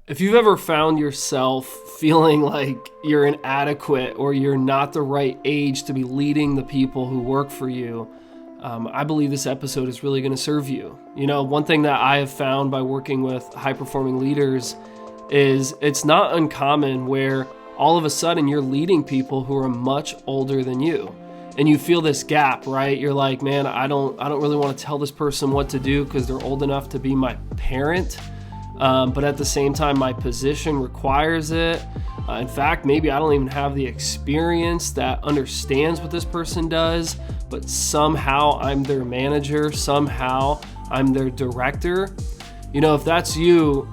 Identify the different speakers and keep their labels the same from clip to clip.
Speaker 1: If you've ever found yourself feeling like you're inadequate or you're not the right age to be leading the people who work for you, I believe this episode is really going to serve you. You know, one thing that I have found by working with high-performing leaders is it's not uncommon where all of a sudden you're leading people who are much older than you. And you feel this gap, right? You're like, man, I don't really want to tell this person what to do because they're old enough to be my parent. But at the same time, my position requires it. In fact, maybe I don't even have the experience that understands what this person does, but somehow I'm their manager, somehow I'm their director. You know, if that's you,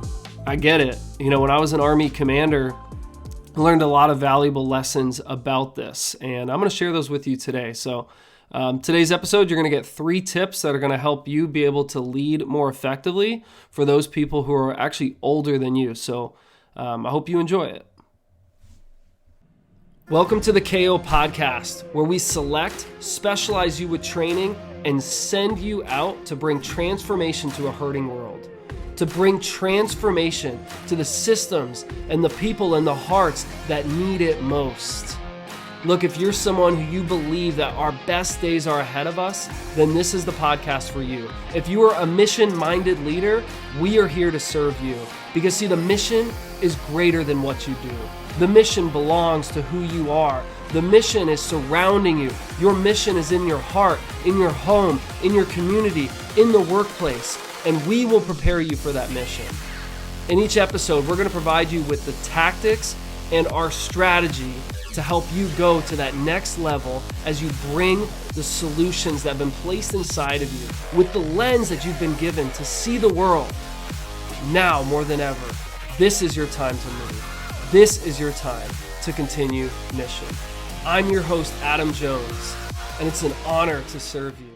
Speaker 1: I get it. You know, when I was an Army commander, I learned a lot of valuable lessons about this, and I'm going to share those with you today. So today's episode, you're going to get 3 tips that are going to help you be able to lead more effectively for those people who are actually older than you. So I hope you enjoy it. Welcome to the KO Podcast, where we select, specialize you with training, and send you out to bring transformation to a hurting world. To bring transformation to the systems and the people and the hearts that need it most. Look, if you're someone who you believe that our best days are ahead of us, then this is the podcast for you. If you are a mission-minded leader, we are here to serve you. Because see, the mission is greater than what you do. The mission belongs to who you are. The mission is surrounding you. Your mission is in your heart, in your home, in your community, in the workplace. And we will prepare you for that mission. In each episode, we're going to provide you with the tactics and our strategy to help you go to that next level as you bring the solutions that have been placed inside of you with the lens that you've been given to see the world. Now more than ever, this is your time to move. This is your time to continue mission. I'm your host, Adam Jones, and it's an honor to serve you.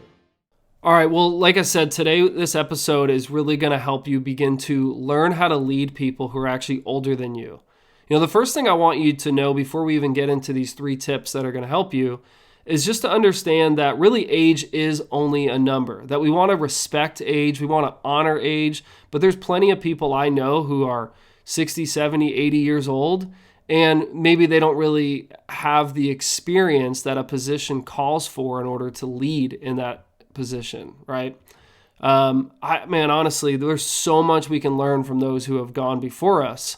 Speaker 1: All right, well, like I said, today this episode is really going to help you begin to learn how to lead people who are actually older than you. You know, the first thing I want you to know before we even get into these 3 tips that are going to help you is just to understand that really age is only a number, that we want to respect age, we want to honor age, but there's plenty of people I know who are 60, 70, 80 years old, and maybe they don't really have the experience that a position calls for in order to lead in that position, right? Honestly, there's so much we can learn from those who have gone before us.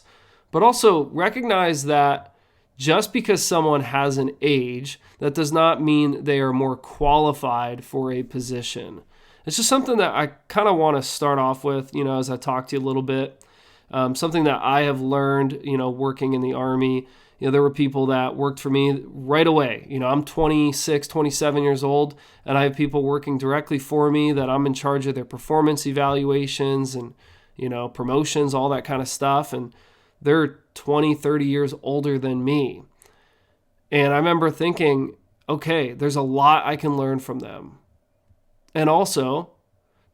Speaker 1: But also recognize that just because someone has an age, that does not mean they are more qualified for a position. It's just something that I kind of want to start off with, you know, as I talk to you a little bit. Something that I have learned, you know, working in the Army. You know, there were people that worked for me right away. You know, I'm 26, 27 years old, and I have people working directly for me that I'm in charge of their performance evaluations and, you know, promotions, all that kind of stuff. And they're 20, 30 years older than me. And I remember thinking, okay, there's a lot I can learn from them. And also,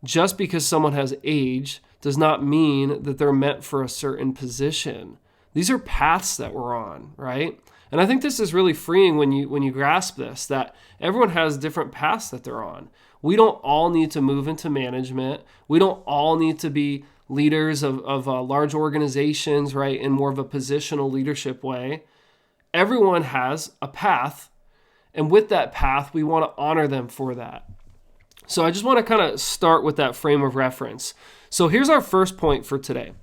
Speaker 1: just because someone has age does not mean that they're meant for a certain position. These are paths that we're on, right? And I think this is really freeing when you grasp this, that everyone has different paths that they're on. We don't all need to move into management. We don't all need to be leaders of large organizations, right, in more of a positional leadership way. Everyone has a path, and with that path, we want to honor them for that. So I just want to kind of start with that frame of reference. So here's our first point for today.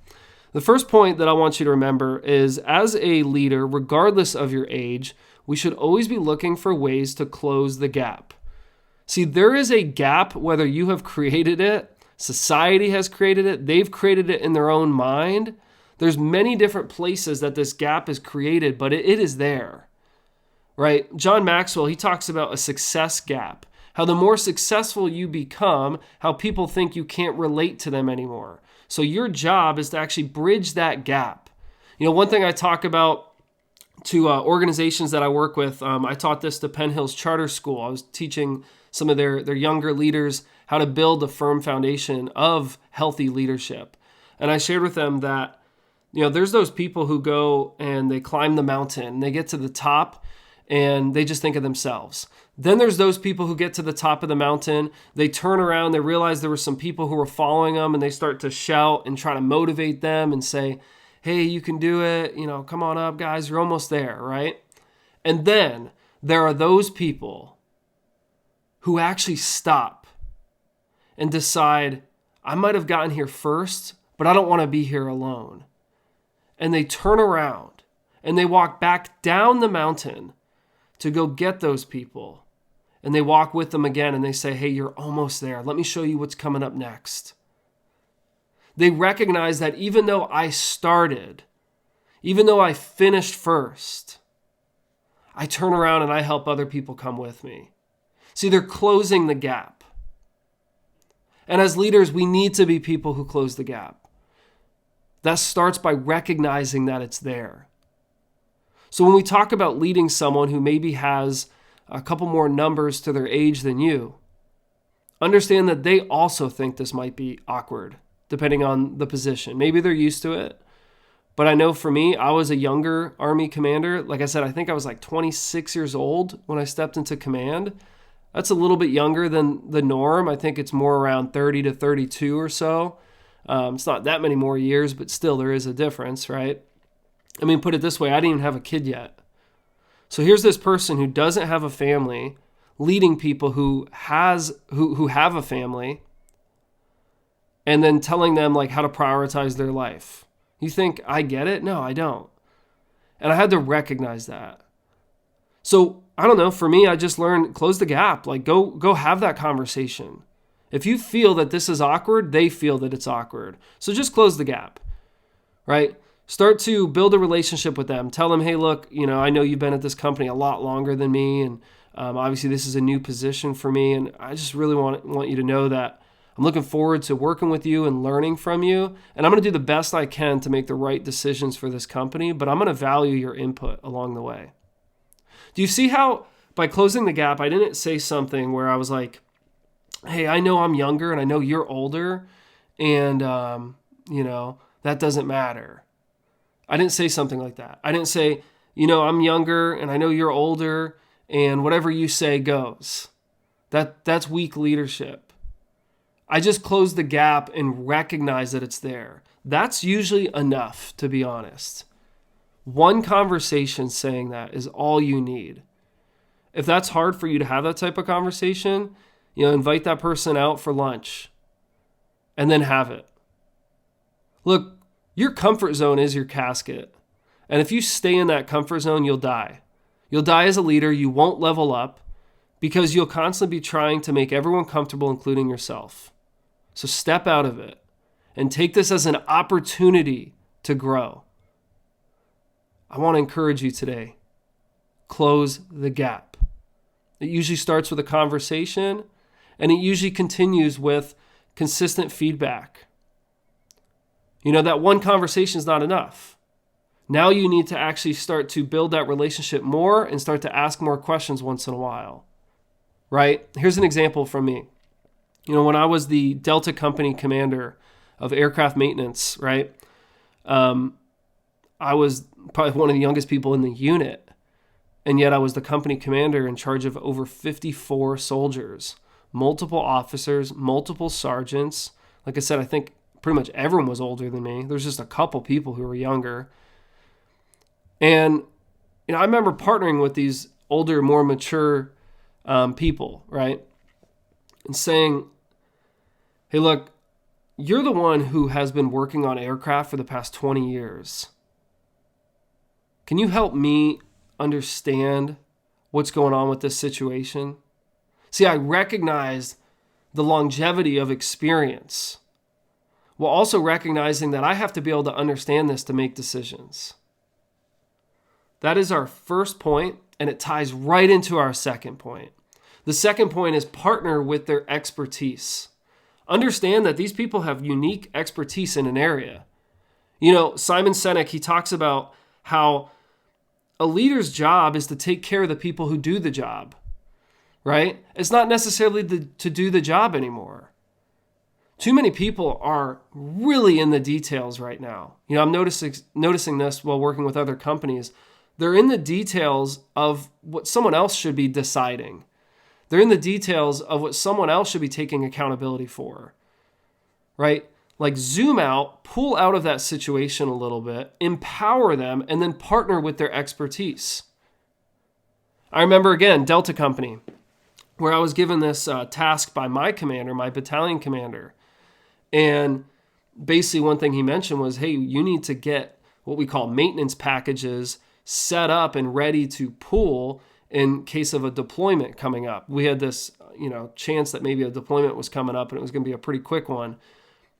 Speaker 1: The first point that I want you to remember is, as a leader, regardless of your age, we should always be looking for ways to close the gap. See, there is a gap whether you have created it, society has created it, they've created it in their own mind. There's many different places that this gap is created, but it is there, right? John Maxwell, he talks about a success gap, how the more successful you become, how people think you can't relate to them anymore. So your job is to actually bridge that gap. You know, one thing I talk about to organizations that I work with, I taught this to Penn Hills Charter School. I was teaching some of their younger leaders how to build a firm foundation of healthy leadership. And I shared with them that, you know, there's those people who go and they climb the mountain, and they get to the top and they just think of themselves. Then there's those people who get to the top of the mountain, they turn around, they realize there were some people who were following them, and they start to shout and try to motivate them and say, hey, you can do it, come on up, guys, you're almost there, right? And then there are those people who actually stop and decide, I might have gotten here first, but I don't want to be here alone. And they turn around and they walk back down the mountain to go get those people. And they walk with them again and they say, hey, you're almost there. Let me show you what's coming up next. They recognize that even though I started, even though I finished first, I turn around and I help other people come with me. See, they're closing the gap. And as leaders, we need to be people who close the gap. That starts by recognizing that it's there. So when we talk about leading someone who maybe has a couple more numbers to their age than you, understand that they also think this might be awkward, depending on the position. Maybe they're used to it. But I know for me, I was a younger Army commander. Like I said, I think I was like 26 years old when I stepped into command. That's a little bit younger than the norm. I think it's more around 30 to 32 or so. It's not that many more years, but still there is a difference, right? I mean, put it this way, I didn't even have a kid yet. So here's this person who doesn't have a family leading people who have a family and then telling them like how to prioritize their life. You think I get it? No, I don't. And I had to recognize that. So I don't know, for me, I just learned, close the gap, like go have that conversation. If you feel that this is awkward, they feel that it's awkward. So just close the gap, right? Start to build a relationship with them. Tell them, hey, look, I know you've been at this company a lot longer than me, and obviously this is a new position for me, and I just really want you to know that I'm looking forward to working with you and learning from you, and I'm going to do the best I can to make the right decisions for this company, but I'm going to value your input along the way. Do you see how by closing the gap, I didn't say something where I was like, hey, I know I'm younger and I know you're older, and, that doesn't matter. I didn't say something like that. I didn't say, I'm younger and I know you're older and whatever you say goes. That's weak leadership. I just closed the gap and recognize that it's there. That's usually enough, to be honest. One conversation saying that is all you need. If that's hard for you to have that type of conversation, invite that person out for lunch and then have it. Look, your comfort zone is your casket. And if you stay in that comfort zone, you'll die. You'll die as a leader. You won't level up because you'll constantly be trying to make everyone comfortable, including yourself. So step out of it and take this as an opportunity to grow. I want to encourage you today. Close the gap. It usually starts with a conversation, and it usually continues with consistent feedback. That one conversation is not enough. Now you need to actually start to build that relationship more and start to ask more questions once in a while, right? Here's an example from me. When I was the Delta Company commander of aircraft maintenance, right? I was probably one of the youngest people in the unit, and yet I was the company commander in charge of over 54 soldiers, multiple officers, multiple sergeants. Like I said, I think pretty much everyone was older than me. There's just a couple people who were younger. And I remember partnering with these older, more mature people, right? And saying, hey, look, you're the one who has been working on aircraft for the past 20 years. Can you help me understand what's going on with this situation? See, I recognized the longevity of experience while also recognizing that I have to be able to understand this to make decisions. That is our first point, and it ties right into our second point. The second point is partner with their expertise. Understand that these people have unique expertise in an area. Simon Sinek, he talks about how a leader's job is to take care of the people who do the job, right? It's not necessarily to do the job anymore. Too many people are really in the details right now. I'm noticing this while working with other companies. They're in the details of what someone else should be deciding. They're in the details of what someone else should be taking accountability for, right? Like zoom out, pull out of that situation a little bit, empower them, and then partner with their expertise. I remember, again, Delta Company, where I was given this task by my commander, my battalion commander. And basically one thing he mentioned was, hey, you need to get what we call maintenance packages set up and ready to pull in case of a deployment coming up. We had this, chance that maybe a deployment was coming up and it was going to be a pretty quick one.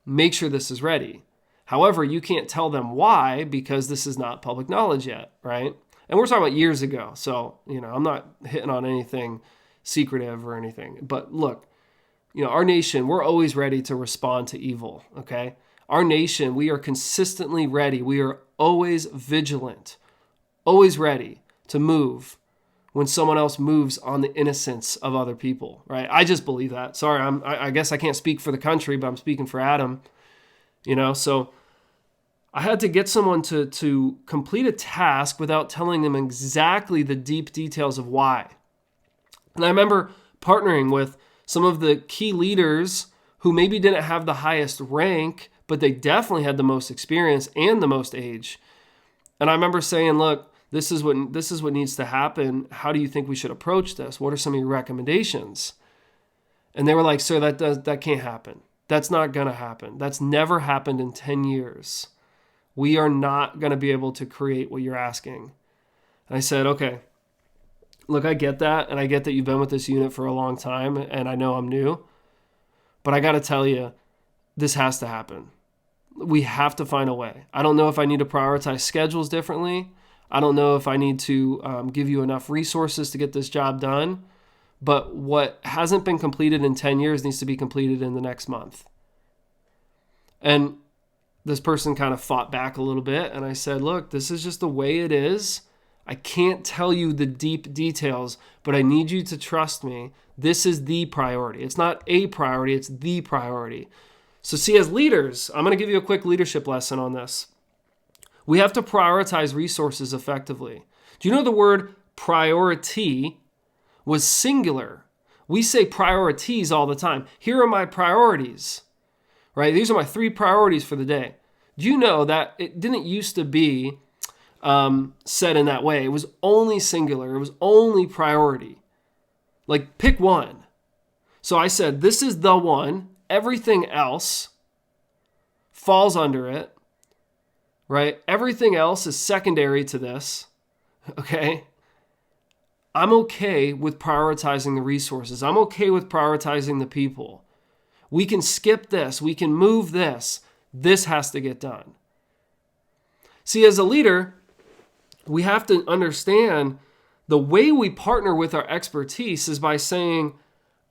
Speaker 1: Make sure this is ready. However, you can't tell them why because this is not public knowledge yet, right? And we're talking about years ago. So, I'm not hitting on anything secretive or anything. But look, our nation, we're always ready to respond to evil, okay? Our nation, we are consistently ready. We are always vigilant, always ready to move when someone else moves on the innocence of other people, right? I just believe that. Sorry, I guess I can't speak for the country, but I'm speaking for Adam, So I had to get someone to complete a task without telling them exactly the deep details of why. And I remember partnering with some of the key leaders who maybe didn't have the highest rank, but they definitely had the most experience and the most age. And I remember saying, look, this is what needs to happen. How do you think we should approach this? What are some of your recommendations? And they were like, sir, that can't happen. That's not going to happen. That's never happened in 10 years. We are not going to be able to create what you're asking. And I said, okay, look, I get that. And I get that you've been with this unit for a long time. And I know I'm new. But I got to tell you, this has to happen. We have to find a way. I don't know if I need to prioritize schedules differently. I don't know if I need to give you enough resources to get this job done. But what hasn't been completed in 10 years needs to be completed in the next month. And this person kind of fought back a little bit. And I said, look, this is just the way it is. I can't tell you the deep details, but I need you to trust me. This is the priority. It's not a priority, it's the priority. So see, as leaders, I'm going to give you a quick leadership lesson on this. We have to prioritize resources effectively. Do you know the word priority was singular? We say priorities all the time. Here are my priorities, right? These are my 3 priorities for the day. Do you know that it didn't used to be said in that way? It was only singular. It was only priority. Like pick one. So I said, this is the one. Everything else falls under it. Right? Everything else is secondary to this, okay? I'm okay with prioritizing the resources. I'm okay with prioritizing the people. We can skip this. We can move this. This has to get done. See, as a leader, we have to understand the way we partner with our expertise is by saying,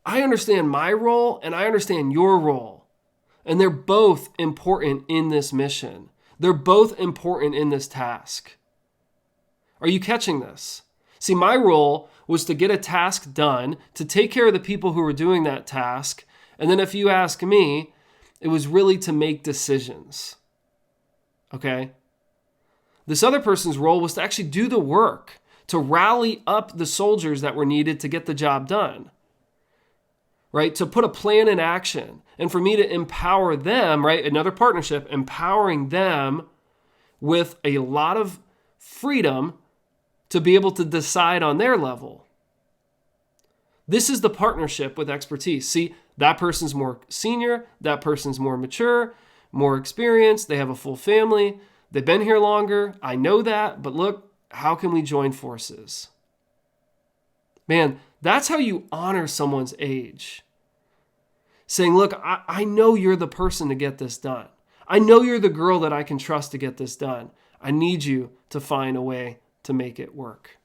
Speaker 1: I understand my role and I understand your role. And they're both important in this mission. They're both important in this task. Are you catching this? See, my role was to get a task done, to take care of the people who were doing that task. And then if you ask me, it was really to make decisions. Okay? This other person's role was to actually do the work, to rally up the soldiers that were needed to get the job done. Right? To put a plan in action. And for me to empower them, right? Another partnership, empowering them with a lot of freedom to be able to decide on their level. This is the partnership with expertise. See, that person's more senior, that person's more mature, more experienced, they have a full family, they've been here longer, I know that, but look, how can we join forces? Man, that's how you honor someone's age. Saying, look, I know you're the person to get this done. I know you're the girl that I can trust to get this done. I need you to find a way to make it work.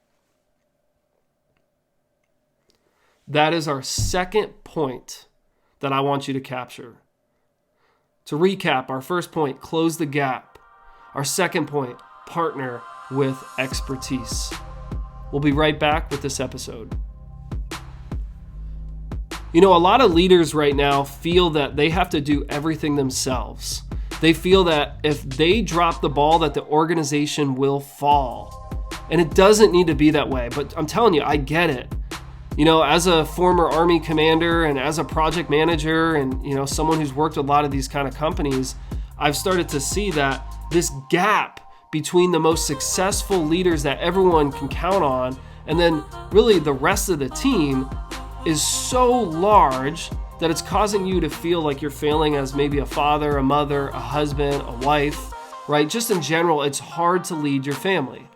Speaker 1: That is our second point that I want you to capture. To recap, our first point, close the gap. Our second point, partner with expertise. We'll be right back with this episode. A lot of leaders right now feel that they have to do everything themselves. They feel that if they drop the ball, that the organization will fall. And it doesn't need to be that way. But I'm telling you, I get it. As a former Army commander and as a project manager and, someone who's worked with a lot of these kind of companies, I've started to see that this gap between the most successful leaders that everyone can count on and then really the rest of the team is so large that it's causing you to feel like you're failing as maybe a father, a mother, a husband, a wife, right? Just in general, it's hard to lead your family.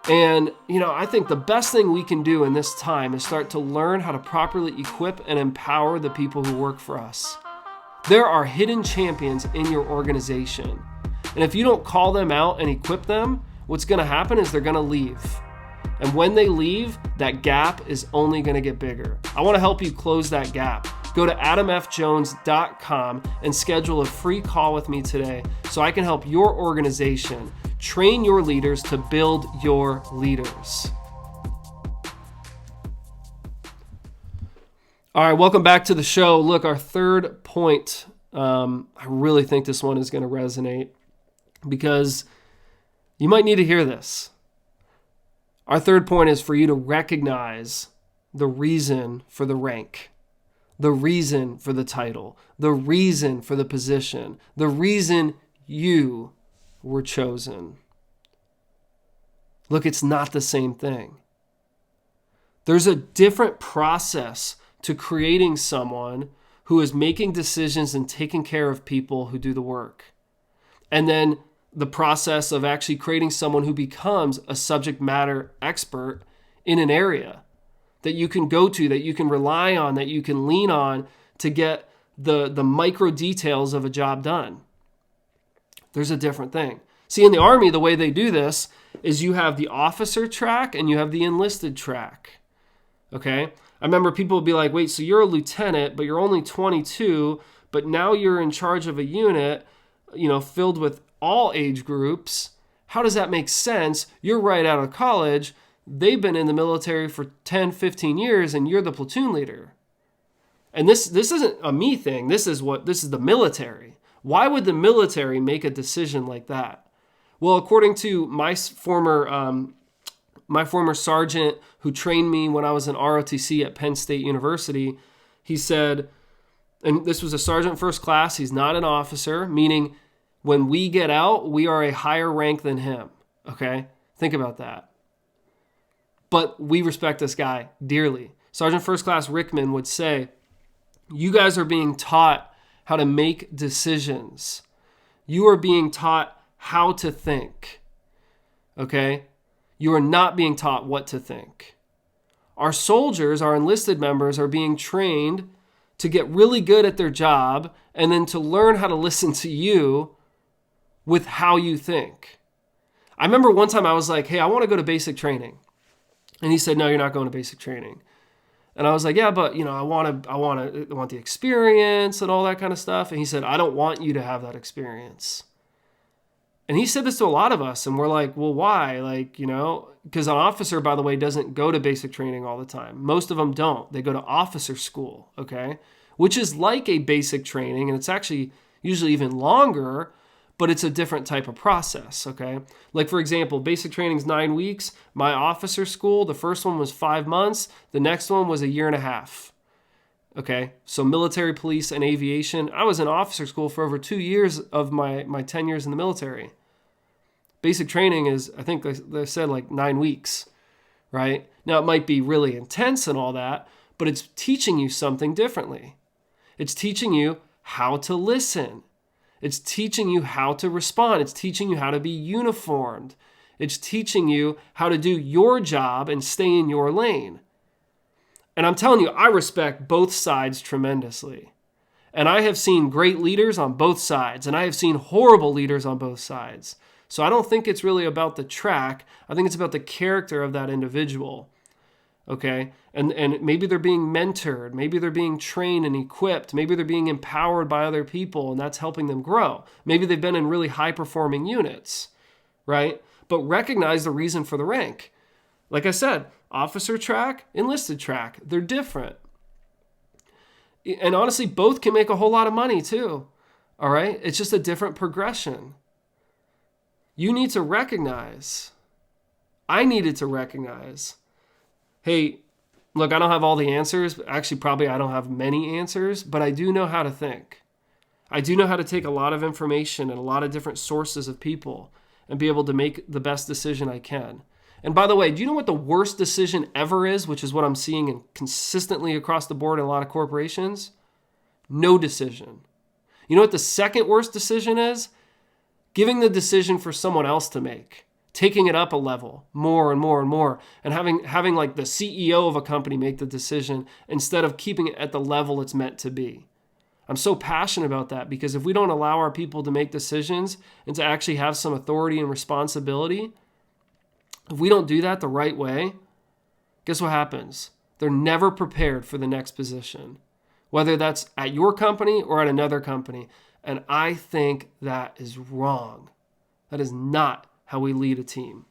Speaker 1: And, I think the best thing we can do in this time is start to learn how to properly equip and empower the people who work for us. There are hidden champions in your organization. And if you don't call them out and equip them, what's going to happen is they're going to leave. And when they leave, that gap is only going to get bigger. I want to help you close that gap. Go to adamfjones.com and schedule a free call with me today so I can help your organization train your leaders to build your leaders. All right, welcome back to the show. Look, our third point, I really think this one is going to resonate because you might need to hear this. Our third point is for you to recognize the reason for the rank, the reason for the title, the reason for the position, the reason you were chosen. Look, it's not the same thing. There's a different process to creating someone who is making decisions and taking care of people who do the work. And then the process of actually creating someone who becomes a subject matter expert in an area that you can go to, that you can rely on, that you can lean on to get the micro details of a job done. There's a different thing. See, in the Army, the way they do this is you have the officer track and you have the enlisted track. Okay? I remember people would be like, wait, so you're a lieutenant, but you're only 22, but now you're in charge of a unit, filled with all age groups. How does that make sense? You're right out of college. They've been in the military for 10, 15 years, and you're the platoon leader. And this isn't a me thing. This is the military. Why would the military make a decision like that? Well, according to my former sergeant who trained me when I was in ROTC at Penn State University, he said, and this was a sergeant first class, he's not an officer, meaning when we get out, we are a higher rank than him. Okay? Think about that. But we respect this guy dearly. Sergeant First Class Rickman would say, you guys are being taught how to make decisions. You are being taught how to think. Okay? You are not being taught what to think. Our soldiers, our enlisted members, are being trained to get really good at their job and then to learn how to listen to you with how you think. I remember one time I was like, hey, I want to go to basic training. And he said, no, you're not going to basic training. And I was like, yeah, but I want the experience and all that kind of stuff. And he said, I don't want you to have that experience. And he said this to a lot of us. And we're like, well, why? Because an officer, by the way, doesn't go to basic training all the time. Most of them don't. They go to officer school, okay? Which is like a basic training. And it's actually usually even longer, but it's a different type of process, okay? Like, for example, basic training is 9 weeks. My officer school, the first one was 5 months. The next one was 1.5 years, okay? So military, police, and aviation. I was in officer school for over 2 years of my 10 years in the military. Basic training is, I think they said 9 weeks, right? Now, it might be really intense and all that, but it's teaching you something differently. It's teaching you how to listen. It's teaching you how to respond. It's teaching you how to be uniformed. It's teaching you how to do your job and stay in your lane. And I'm telling you, I respect both sides tremendously. And I have seen great leaders on both sides, and I have seen horrible leaders on both sides. So I don't think it's really about the track. I think it's about the character of that individual. Okay? And maybe they're being mentored. Maybe they're being trained and equipped. Maybe they're being empowered by other people, and that's helping them grow. Maybe they've been in really high-performing units, right? But recognize the reason for the rank. Like I said, officer track, enlisted track, they're different. And honestly, both can make a whole lot of money too, all right? It's just a different progression. You need to recognize, I needed to recognize, hey, Look, I don't have all the answers. Actually, probably I don't have many answers, but I do know how to think. I do know how to take a lot of information and a lot of different sources of people and be able to make the best decision I can. And by the way, do you know what the worst decision ever is, which is what I'm seeing consistently across the board in a lot of corporations? No decision. You know what the second worst decision is? Giving the decision for someone else to make. Taking it up a level more and more and more, and having like the CEO of a company make the decision instead of keeping it at the level it's meant to be. I'm so passionate about that because if we don't allow our people to make decisions and to actually have some authority and responsibility, if we don't do that the right way, guess what happens? They're never prepared for the next position, whether that's at your company or at another company. And I think that is wrong. That is not how we lead a team.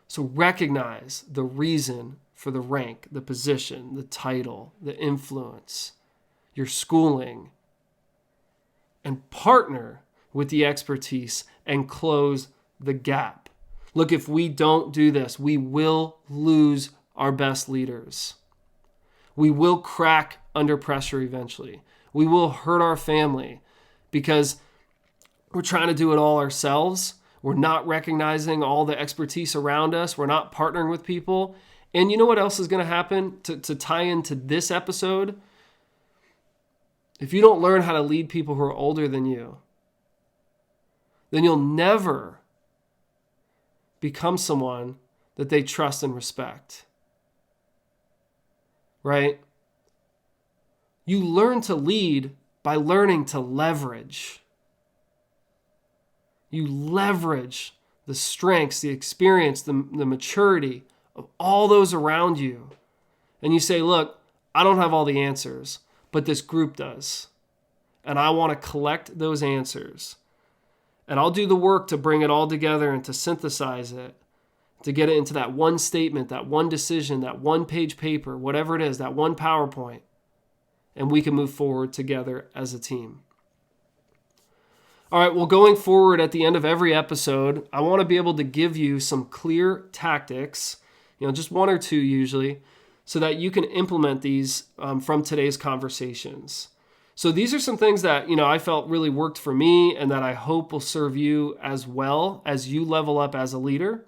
Speaker 1: So recognize the reason for the rank, the position, the title, the influence, your schooling, and partner with the expertise and close the gap. Look, if we don't do this, we will lose our best leaders. We will crack under pressure eventually. We will hurt our family because we're trying to do it all ourselves. We're not recognizing all the expertise around us. We're not partnering with people. And you know what else is going to happen to tie into this episode? If you don't learn how to lead people who are older than you, then you'll never become someone that they trust and respect. Right? You learn to lead by learning to leverage. You leverage the strengths, the experience, the maturity of all those around you. And you say, look, I don't have all the answers, but this group does. And I want to collect those answers. And I'll do the work to bring it all together and to synthesize it, to get it into that one statement, that one decision, that one page paper, whatever it is, that one PowerPoint. And we can move forward together as a team. All right, well, going forward at the end of every episode, I want to be able to give you some clear tactics, just one or two usually, so that you can implement these from today's conversations. So these are some things that, I felt really worked for me and that I hope will serve you as well as you level up as a leader.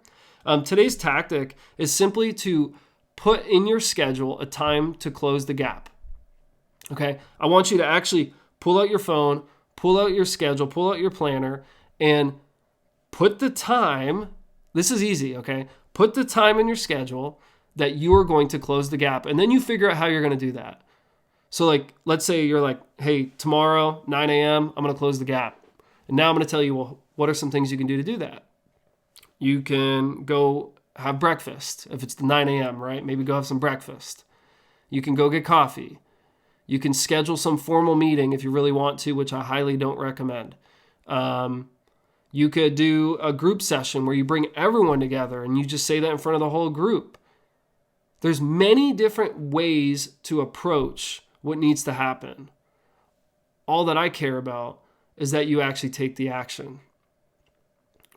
Speaker 1: Today's tactic is simply to put in your schedule a time to close the gap. Okay, I want you to actually pull out your phone, pull out your schedule, pull out your planner, and put the time, this is easy, okay? Put the time in your schedule that you are going to close the gap, and then you figure out how you're going to do that. So let's say you're like, hey, tomorrow, 9 a.m., I'm going to close the gap. And now I'm going to tell you, well, what are some things you can do to do that? You can go have breakfast, if it's the 9 a.m., right? Maybe go have some breakfast. You can go get coffee. You can schedule some formal meeting if you really want to, which I highly don't recommend. You could do a group session where you bring everyone together and you just say that in front of the whole group. There's many different ways to approach what needs to happen. All that I care about is that you actually take the action,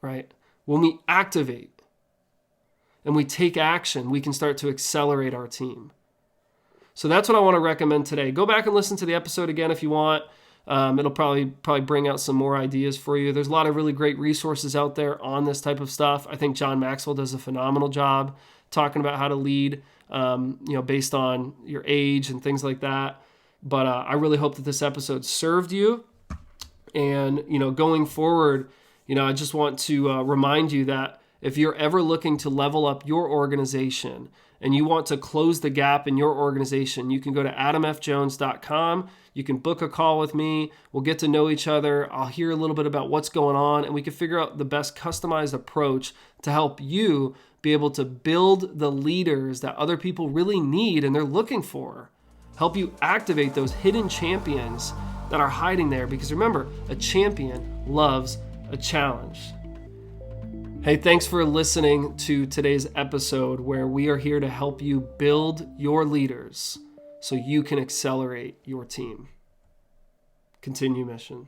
Speaker 1: right? When we activate and we take action, we can start to accelerate our team. So that's what I want to recommend today. Go back and listen to the episode again if you want. It'll probably bring out some more ideas for you. There's a lot of really great resources out there on this type of stuff. I think John Maxwell does a phenomenal job talking about how to lead, based on your age and things like that. But I really hope that this episode served you. And, going forward, I just want to remind you that if you're ever looking to level up your organization and you want to close the gap in your organization, you can go to adamfjones.com. You can book a call with me. We'll get to know each other. I'll hear a little bit about what's going on, and we can figure out the best customized approach to help you be able to build the leaders that other people really need and they're looking for. Help you activate those hidden champions that are hiding there. Because remember, a champion loves a challenge. Hey, thanks for listening to today's episode where we are here to help you build your leaders so you can accelerate your team. Continue mission.